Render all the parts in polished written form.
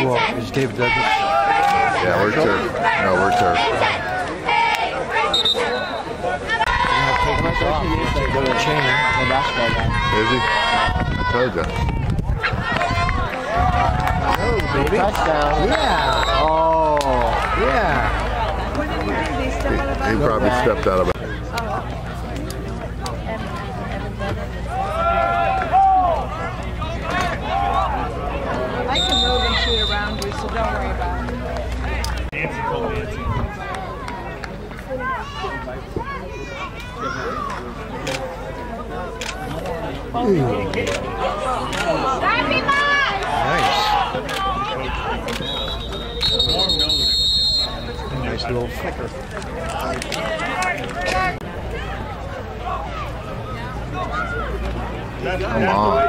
Well, is David Douglas? Yeah, we're turf. No, we're turf. Is he? I told you. Oh, baby. Touchdown. Yeah. Oh, yeah. He probably stepped out of it. I can move and shoot around you, so don't worry about it. Nice little flicker. Come on.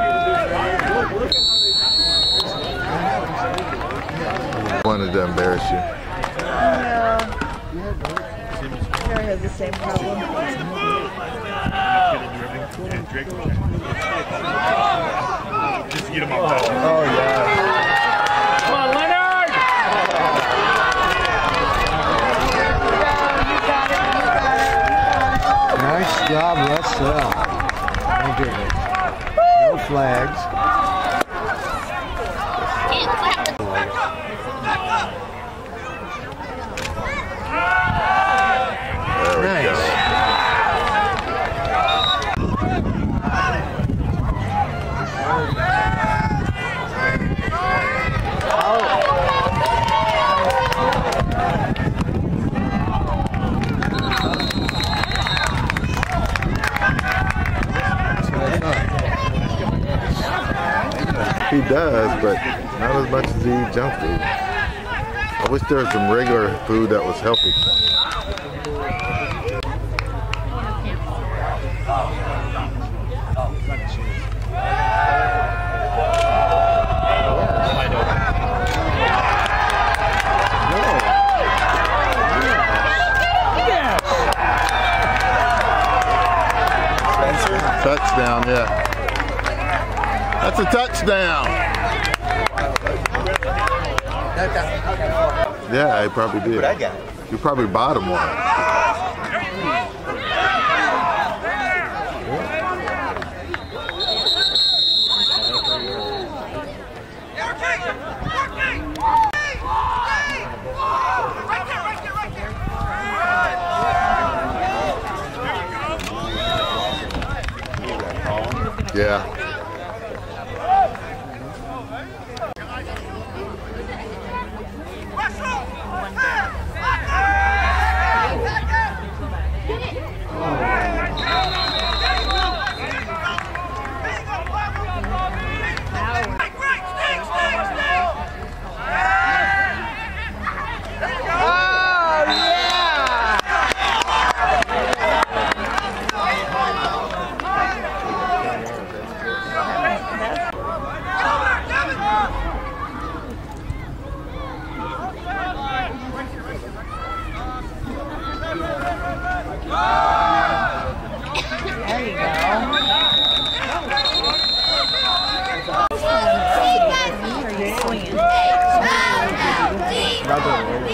Wanted to embarrass you. No. Sarah has the same problem. Just get him off. Oh, yeah. Come on, Leonard! Nice job, Russell. Oh, goodness. No flags. He does, but not as much as he eats junk food. I wish there was some regular food that was healthy. Touchdown, yeah. That's a touchdown. Yeah, he probably did. But I got it. You probably bought him one. Yeah.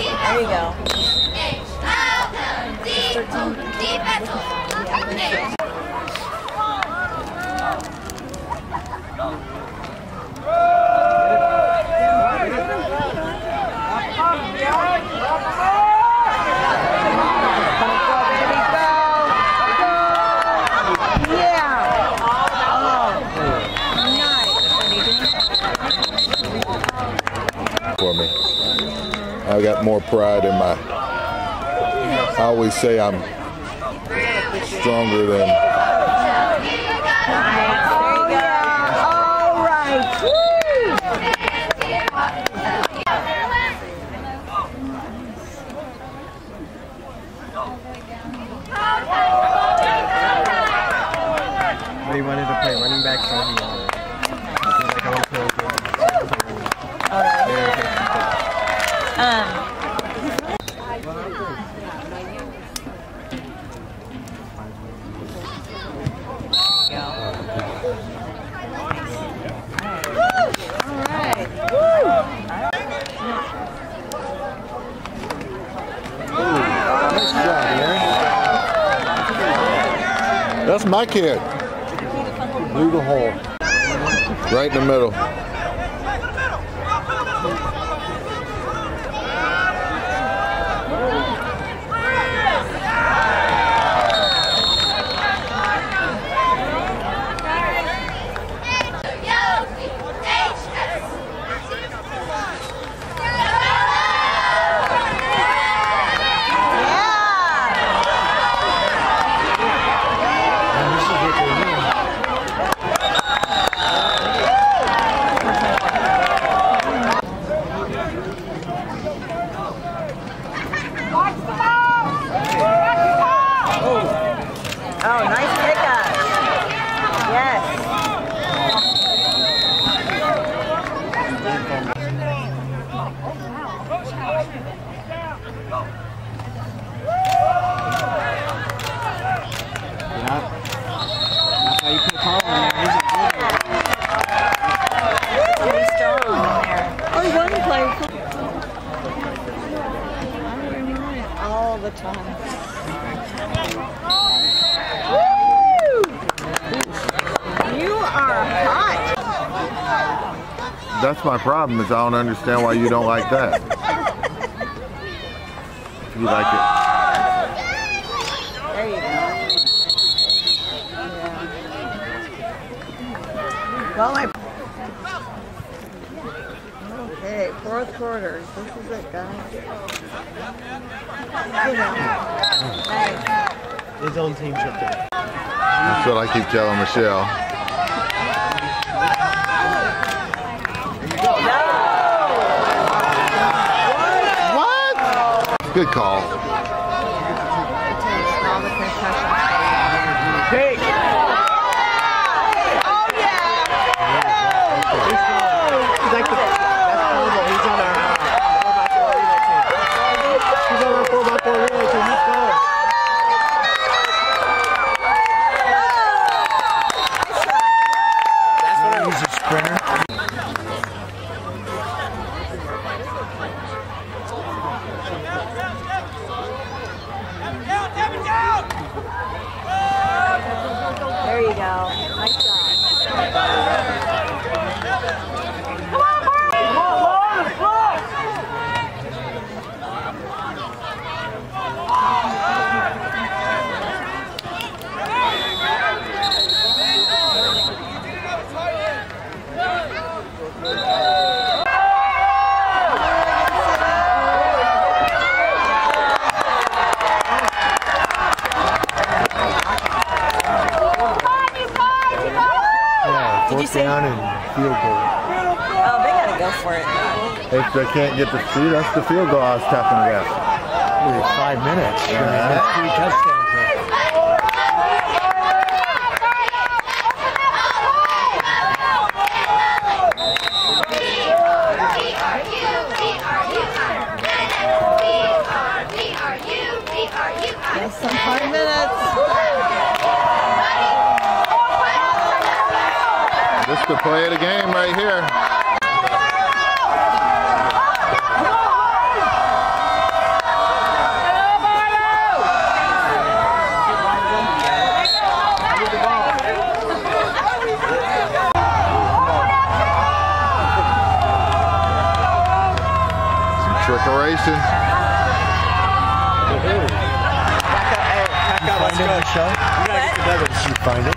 There you go. For me. I got more pride in my, I always say I'm stronger than. Oh yeah, all right. Woo! But he wanted to play running back from here. Like I want to play That's my kid. Blew the hole. Right in the middle. Oh, nice pickup. Yes. Yeah. That's how you put power in there. Pretty strong in there. Oh, one play. All the time. You are hot. That's my problem, is I don't understand why you don't like that. You like it. There you go. Yeah. Well, okay, fourth quarter. This is it, guys. Nice. His own team should do it. That's what I keep telling Michelle. What? Good call. Hey! Oh, yeah! He's like that's Barlow. He's on our 4x4 relay team. He's on our 4x4 relay team. Let's go. He's a sprinter. There you go. Nice job. Fourth down and field goal. Oh, they gotta go for it. If they can't get the see, that's the field goal I was talking about. Only 5 minutes. That's 3 touchdowns there. Less than 5 minutes. This is the play of the game right here. Some trickeration. Back up, let's go. You gotta get together. Did she find it?